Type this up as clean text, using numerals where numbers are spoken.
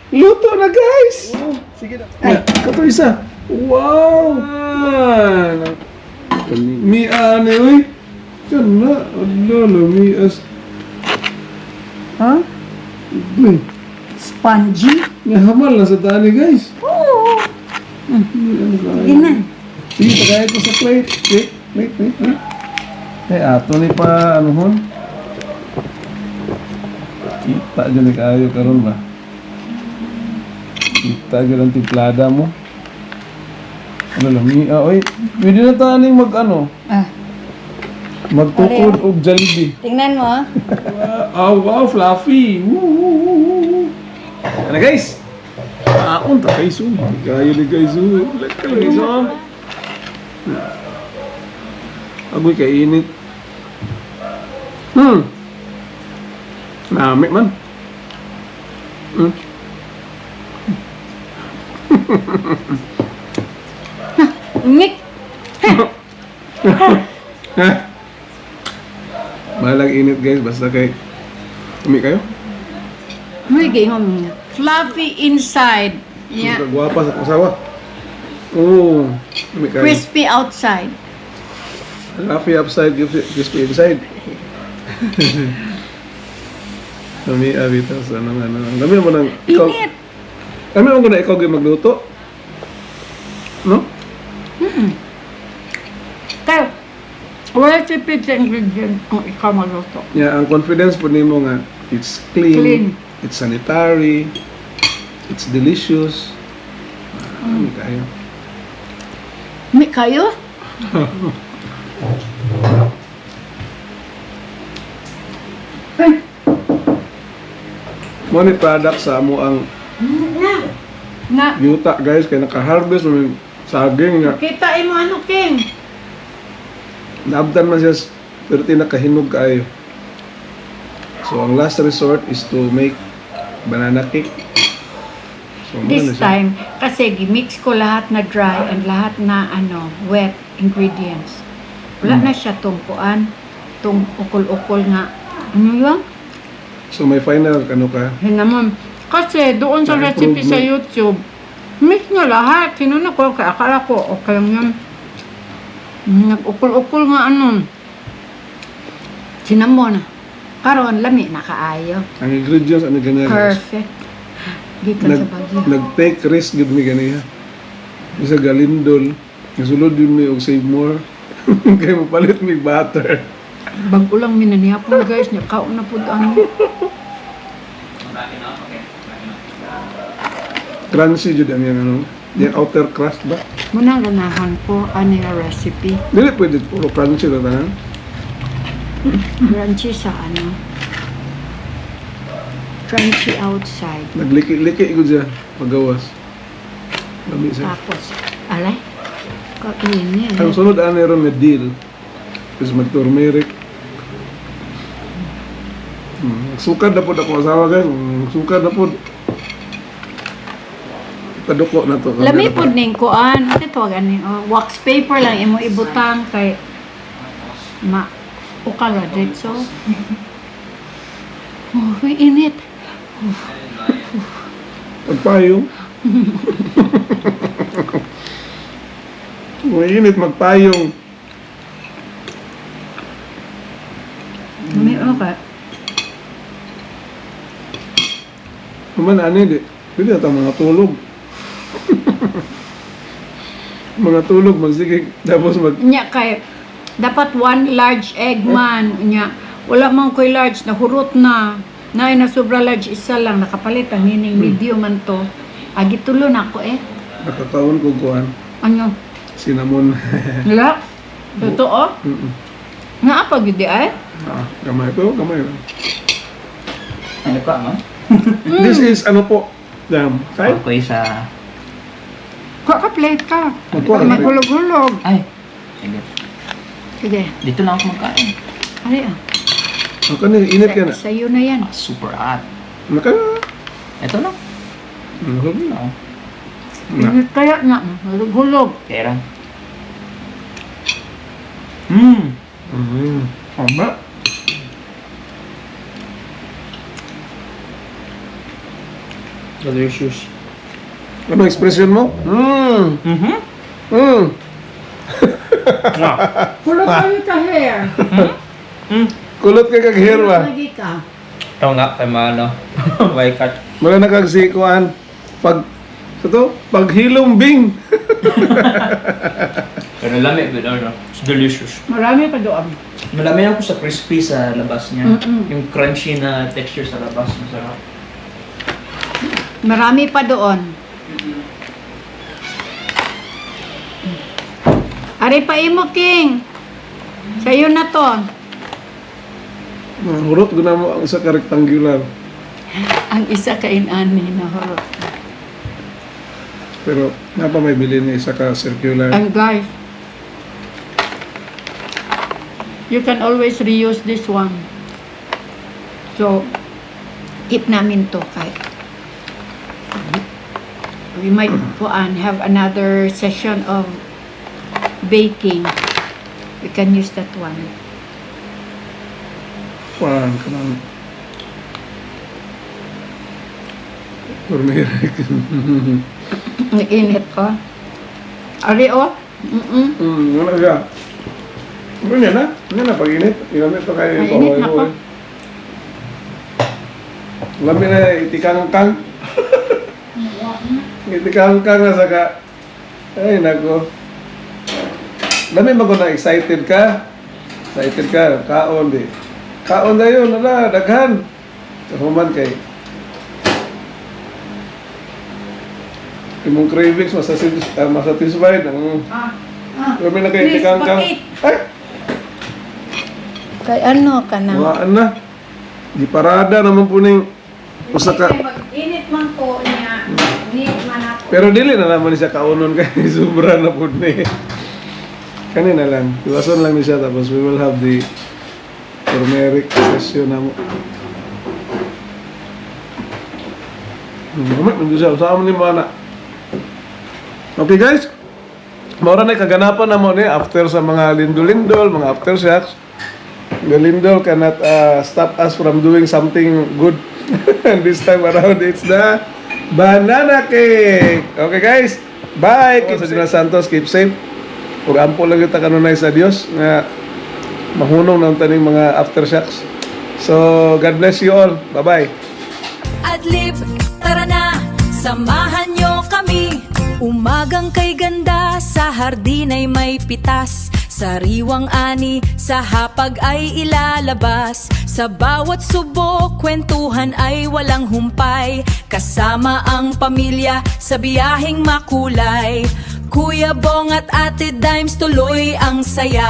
Luto na, guys! Sige na. Ay, ito isa. Wow! Mi ane, uy. Diyan na. Ano, mi as. Huh? Uy, Spongy? nahamal na sa tani, guys. Oo. Mi ano ka? Sige na. Sige, pagkaya ko sa plate. Plate. Eh, ato ni pa, ano hon? Kita dyan ni kayo karon ba? Kita dyan ang timplada mo. Ano lang, oy, pwede na taning mag ano, Ah, magtukod og Jollibee. tingnan mo. Ah. Wow, fluffy. Woo. Ano guys? Unta kay Zoom. Kayo ni guys Zoom. Like guys Zoom. Agoy kay init. Nami man. Umik. Malang init guys, basta kay umi kayo. Muy gayong fluffy inside. Yeah. Kagwapa sa asawa. Oh, umi kayo. Crispy outside. Fluffy upside, crispy inside. Kami abitas ano. Dami mo nang ikaw. Init. Dami mo na ikaw gyud magluto. No? Kaya, wala tipid sa ingredient kung ikaw magluto. Yeah, ang confidence po nimo nga it's clean, Clean. it's sanitary, it's delicious. Ano kayo? May kayo? Mo ni product sa amo ang Na, yuta guys kay naka-harvest mo saging nga kita mo ano, King? naabtan man siya pero nakahinog kayo. So ang last resort is to make banana cake. So mo na This siya. time, kasi gimix ko lahat na dry and lahat na wet ingredients. Wala na siya tungkuan, tung ukol-ukol nga. Ano yun? So may final ano ka? Yun naman. Kasi doon sa Na recipe sa improvement. YouTube, mix niya lahat. Sinuna ko, kaya akala ko, okay lang yun. Nag-ukol-ukol nga Sinamon na. Karon lami na kaayo. Ang ingredients ano ganyan. guys. Perfect. Gikan sa bagyo. Nag-take risk gud mi ganiya. Isa galindol, nasulod yun mi og save more. Kaya mapalit mi butter. Bago lang minaniya po guys, niya kaon na po Crunchy jud ang yan ano. Yung outer crust ba? Muna ganahan ko ani nga recipe. Dili pwede puro crunchy na tanan. Crunchy sa crunchy outside. Nagliki-liki gud siya paggawas. Lami siya. Tapos, alay, kainin. Ang sunod ani ron nga deal is mag-turmeric. Sukad na po ako asawa guys. Sukad na po. Paduko na to. Lami po ning kuan. Ito gani. Wax paper lang imo ibutang kay ukala dito. Oh, may init. Magpayong. Mainit magpayong. May okay. Naman ani di. Pwede na mga tulog. Mga tulog magsigig tapos Nya kay dapat one large egg man nya wala man koy large na hurot na na sobra large isa lang nakapalit ang hining medium man to agi tulo na ko nakakaon ko kuan. ano Cinnamon. la totoo nga apa gid ay Gamay ko, gamay lang. Ano ka, no? This is ano po? Dam. Kay? Okay sa... ka plate ka Magkuha ka plate. mahulog-hulog Ay, sige. sige Dito lang ako magkain. ari Ako na, init ka na. sa'yo na yan Super hot. Naka. Ito lang. Na. init kaya na hulog-hulog Kera. Tama. Delicious. Ano ekspresyon mo? Mm-hmm. Kulot kayo ka hair. Kulot ka kag hair ba? Lagi ka. Ito nga, kay Mano. May cut. Wala na kag sikuan. Paghilom bing. Pero lamig, but ano, it's delicious. Marami pa doon. Malami ako sa crispy sa labas niya. Mm-mm. Yung crunchy na texture sa labas, masarap. Marami pa doon. Ari pa imo, King. Sa'yo na to. Hurot ko na mo ang isa ka rectangular. Ang isa kainani na horot. Pero napa may bilin na isa ka circular. And guys, you can always reuse this one. So, keep namin to kahit we might have another session of baking. We can use that one. Parang kanang turmeric. Init ko. Ari o? Wala siya. Ganyan na. Ganyan na pag-init. Ginamit pa kayo yung Mainit na pahoy-hoy. Lami na itikang-kang. Itikang-kang na saka. Ay, nako. Lami mo na excited ka. Excited ka. Kaon di. Kaon na yun. Ala, daghan. Human kay. Imong cravings masatisfied. Lami na kayo itikang-kang. Ay! Kay ano ka na? Waan na. Di parada naman po ning usa ka. Mag-init man po niya. Need man ako. Pero dili na naman siya kaunon kay sobra na po ni. Kanina lang. Iwason lang ni siya tapos we will have the turmeric session na mo. Mamit nandun siya. Usama ni mga anak. Okay guys. Maura na kaganapan na mo ni after sa mga lindol-lindol, mga aftershocks. The lindol cannot stop us from doing something good. And this time around, it's the banana cake. Okay guys, bye. Keep sa Santos, keep safe. Ug ampo lang kita kanunay sa Dios nga mahunong ng taning mga aftershocks. So, God bless you all. Bye-bye. Adlib, tara na, samahan nyo kami. Umagang kay ganda, sa hardin ay may pitas. Sariwang ani, sa hapag ay ilalabas. Sa bawat subok, kwentuhan ay walang humpay. Kasama ang pamilya, sa biyaheng makulay. Kuya Bong at Ate Dimes, tuloy ang saya.